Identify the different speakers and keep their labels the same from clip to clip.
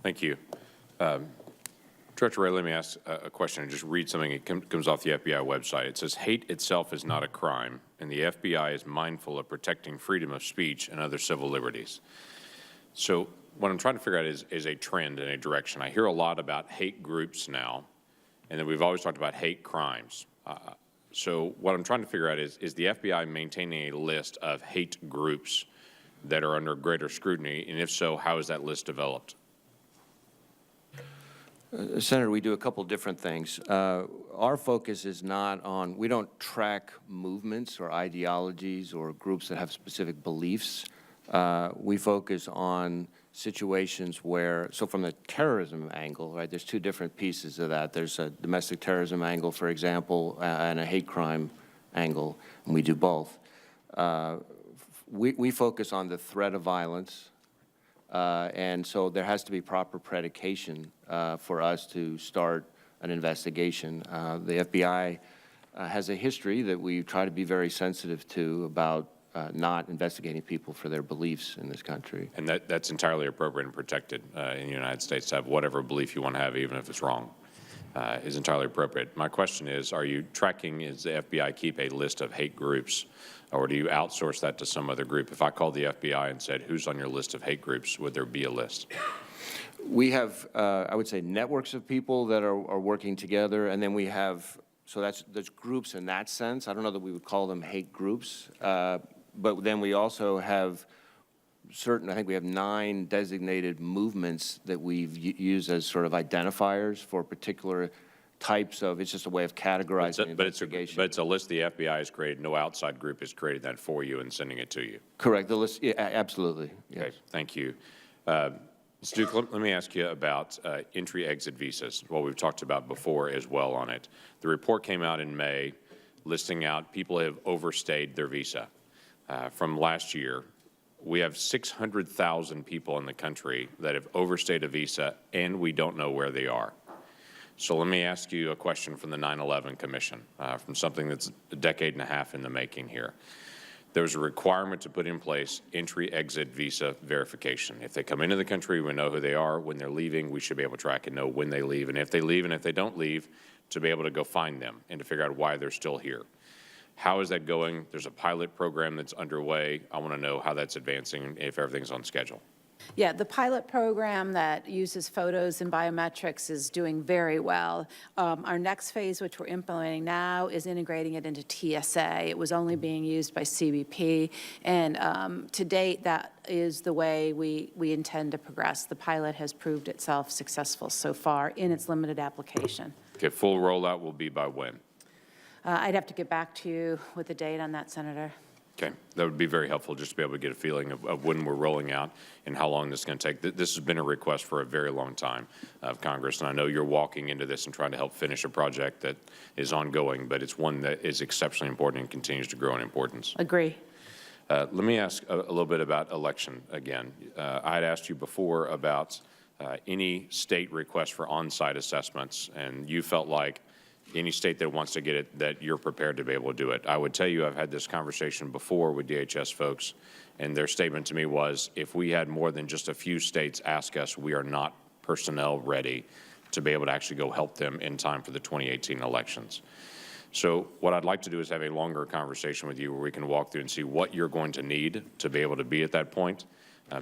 Speaker 1: Thank you. Director Ray, let me ask a question and just read something. It comes off the FBI website. It says, hate itself is not a crime, and the FBI is mindful of protecting freedom of speech and other civil liberties. So what I'm trying to figure out is a trend and a direction. I hear a lot about hate groups now, and then we've always talked about hate crimes. So what I'm trying to figure out is the FBI maintaining a list of hate groups that are under greater scrutiny, and if so, how is that list developed?
Speaker 2: Senator, we do a couple different things. Our focus is not on, we don't track movements or ideologies or groups that have specific beliefs. We focus on situations where, so from the terrorism angle, right, there's two different pieces of that. There's a domestic terrorism angle, for example, and a hate crime angle, and we do both. We focus on the threat of violence, and so there has to be proper predication for us to start an investigation. The FBI has a history that we try to be very sensitive to about not investigating people for their beliefs in this country. And
Speaker 1: that's entirely appropriate and protected in the United States to have whatever belief you want to have, even if it's wrong, is entirely appropriate. My question is, are you tracking, does the FBI keep a list of hate groups, or do you outsource that to some other group? If I called the FBI and said, who's on your list of hate groups, would there be a list?
Speaker 2: We have, I would say, networks of people that are working together, and then we have, so there's groups in that sense. I don't know that we would call them hate groups, but then we also have certain, I think we have 9 designated movements that we've used as sort of identifiers for particular types of, it's just a way of categorizing investigation.
Speaker 1: But it's a list the FBI has created. No outside group has created that for you and sending it to you.
Speaker 2: Correct. The list, yeah, absolutely. Yes.
Speaker 1: Okay, thank you. Mr. Duke, let me ask you about entry-exit visas, what we've talked about before as well on it. The report came out in May listing out people who have overstayed their visa. From last year, we have 600,000 people in the country that have overstayed a visa, and we don't know where they are. So let me ask you a question from the 9/11 Commission, from something that's a decade and a half in the making here. There's a requirement to put in place entry-exit visa verification. If they come into the country, we know who they are. When they're leaving, we should be able to track and know when they leave, and if they leave and if they don't leave, to be able to go find them and to figure out why they're still here. How is that going? There's a pilot program that's underway. I want to know how that's advancing and if everything's on schedule.
Speaker 3: Yeah, the pilot program that uses photos and biometrics is doing very well. Our next phase, which we're implementing now, is integrating it into TSA. It was only being used by CBP, and to date, that is the way we intend to progress. The pilot has proved itself successful so far in its limited application.
Speaker 1: Okay, full rollout will be by when?
Speaker 3: I'd have to get back to you with a date on that, Senator.
Speaker 1: Okay, that would be very helpful just to be able to get a feeling of when we're rolling out and how long this is going to take. This has been a request for a very long time of Congress, and I know you're walking into this and trying to help finish a project that is ongoing, but it's one that is exceptionally important and continues to grow in importance.
Speaker 3: Agree.
Speaker 1: Let me ask a little bit about election again. I had asked you before about any state request for on-site assessments, and you felt like any state that wants to get it, that you're prepared to be able to do it. I would tell you I've had this conversation before with DHS folks, and their statement to me was, if we had more than just a few states ask us, we are not personnel ready to be able to actually go help them in time for the 2018 elections. So what I'd like to do is have a longer conversation with you where we can walk through and see what you're going to need to be able to be at that point,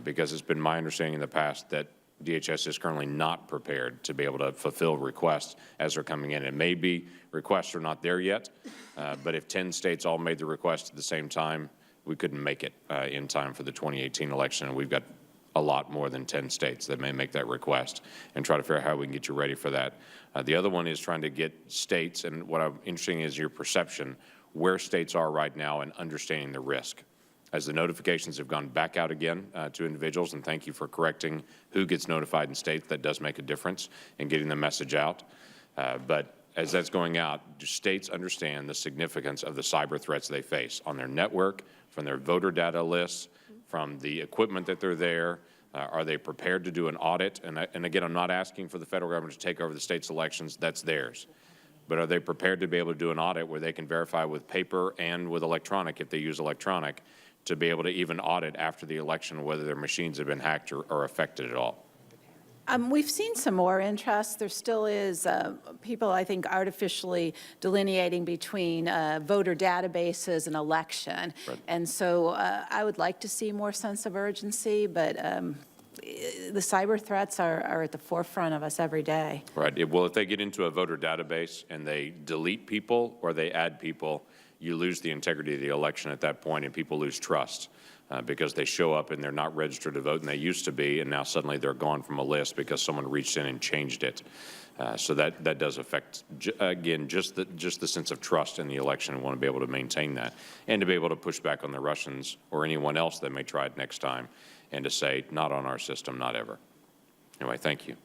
Speaker 1: because it's been my understanding in the past that DHS is currently not prepared to be able to fulfill requests as they're coming in. It may be requests are not there yet, but if 10 states all made the request at the same time, we couldn't make it in time for the 2018 election, and we've got a lot more than 10 states that may make that request, and try to figure out how we can get you ready for that. The other one is trying to get states, and what I'm interested in is your perception, where states are right now and understanding the risk. As the notifications have gone back out again to individuals, and thank you for correcting who gets notified in states. That does make a difference in getting the message out. But as that's going out, do states understand the significance of the cyber threats they face on their network, from their voter data lists, from the equipment that they're there? Are they prepared to do an audit? And again, I'm not asking for the federal government to take over the state's elections. That's theirs. But are they prepared to be able to do an audit where they can verify with paper and with electronic, if they use electronic, to be able to even audit after the election whether their machines have been hacked or affected at all?
Speaker 3: We've seen some more interest. There still is people, I think, artificially delineating between voter databases and election.
Speaker 1: Right.
Speaker 3: And so I would like to see more sense of urgency, but the cyber threats are at the forefront of us every day.
Speaker 1: Right. Well, if they get into a voter database and they delete people or they add people, you lose the integrity of the election at that point, and people lose trust because they show up and they're not registered to vote, and they used to be, and now suddenly they're gone from a list because someone reached in and changed it. So that does affect, again, just the sense of trust in the election. We want to be able to maintain that and to be able to push back on the Russians or anyone else that may try it next time and to say, not on our system, not ever. Anyway, thank you.